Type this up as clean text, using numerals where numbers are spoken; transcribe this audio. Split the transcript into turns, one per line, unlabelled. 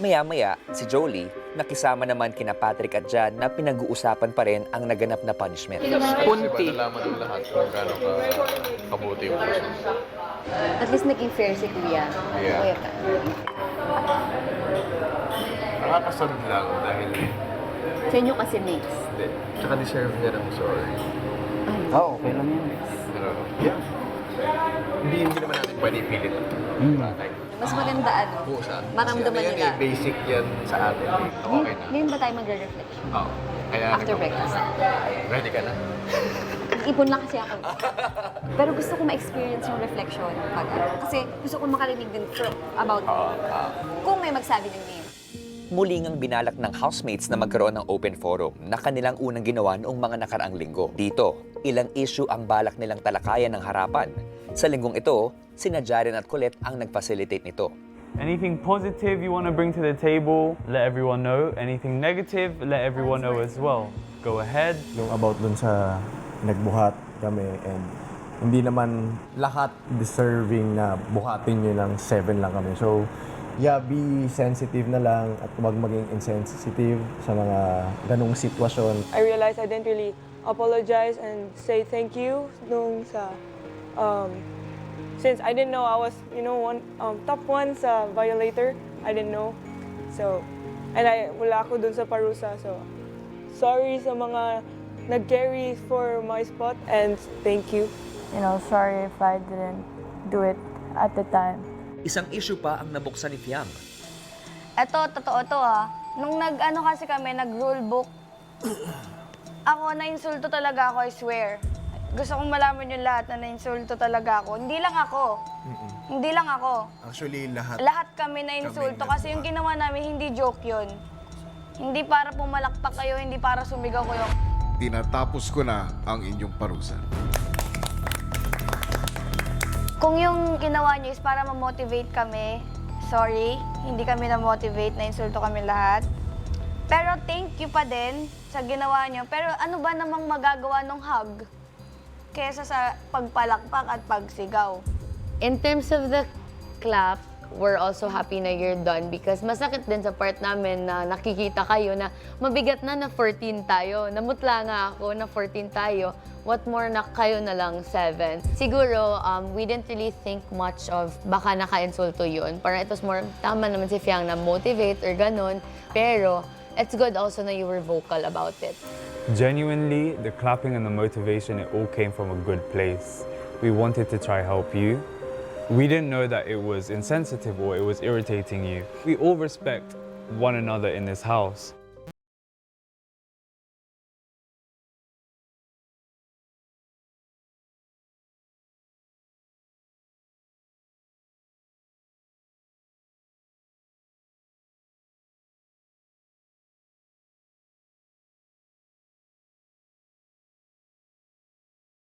Maya-maya, si Jolie, nakisama naman kina Patrick at Jan na pinag-uusapan pa rin ang naganap na punishment.
Punti. Nalaman ng lahat kung gaano kabuti yung puso.
At least naging fair si Kuya.
Yeah.
Kuya pa.
Nakakasunod lang dahil
Sa inyo kasi mates.
hindi. Tsaka deserve niya ng sorry.
Okay lang yun.
Pero, yeah. Hindi naman natin pwede ipilit.
Mas maganda
Buusan.
maramdaman
Kasi
nila.
basic yan sa atin. Okay na.
Ngayon ba tayo magre-reflection?
Oo. Kaya
After breakfast.
Ready ka na?
Ipon lang kasi ako. Pero gusto ko ma-experience yung reflection. Kasi gusto ko makarinig din about kung may magsabi ng name.
Muli ngang binalak ng housemates na magkaroon ng open forum na kanilang unang ginawa noong mga nakaraang linggo. Dito, ilang issue ang balak nilang talakayan ng harapan. Sa linggong ito, sina Jaren at Colette ang nag-facilitate nito.
Anything positive you want to bring to the table, let everyone know. Anything negative, let everyone know as well. Go ahead.
Yung about dun sa nagbuhat kami and hindi naman lahat deserving na buhatin nyo ng 7 lang kami. So, yeah, be sensitive na lang at huwag maging insensitive sa mga ganong sitwasyon.
I realized I didn't really apologize and say thank you nung sa since I didn't know I was top one sa violator. I didn't know. So and wala ako dun sa parusa. So sorry sa mga nag-carry for my spot and thank you.
Sorry if I didn't do it at the time.
Isang issue pa ang nabuksan ni Fiam.
Eto, totoo to Nung kasi kami, nag-rule book, ako, na-insulto talaga ako, I swear. Gusto kong malaman yung lahat na na-insulto talaga ako. Hindi lang ako. Hindi lang ako.
Actually, lahat.
Lahat kami na-insulto kasi yung ginawa namin, hindi joke yun. Hindi para pumalakpak kayo, hindi para sumigaw kayo.
Tinatapos ko na ang inyong parusa.
Kung yung ginawa niyo is para ma-motivate kami, sorry, hindi kami na-motivate, na-insulto kami lahat. Pero thank you pa din sa ginawa niyo. Pero ano ba namang magagawa ng hug kesa sa pagpalakpak at pagsigaw?
In terms of the clap, we're also happy na you're done because masakit din sa part namin na nakikita kayo na mabigat na 14 tayo. Namutla nga ako na 14 tayo. What more na kayo na lang 7. Siguro, we didn't really think much of baka naka-insulto yun. Parang it was more, tama naman si Fiang na motivate or ganun. Pero it's good also na you were vocal about it.
Genuinely, the clapping and the motivation, it all came from a good place. We wanted to try help you. We didn't know that it was insensitive or it was irritating you. We all respect one another in this house.